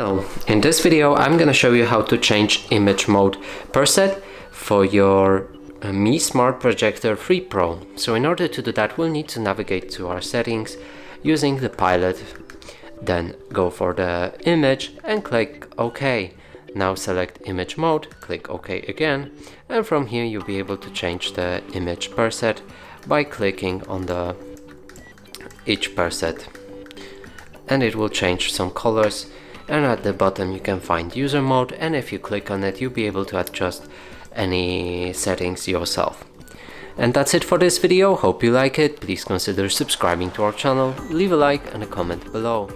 Hello, in this video I'm gonna show you how to change image mode preset for your Mi Smart Projector 3 Pro. So in order to do that, we'll need to navigate to our settings using the pilot, then go for the image and click OK. Now select image mode, click OK again, and from here you'll be able to change the image preset by clicking on each preset, and it will change some colors. And at the bottom you can find user mode, and if you click on it you'll be able to adjust any settings yourself. And that's it for this video. Hope you like it. Please consider subscribing to our channel, leave a like and a comment below.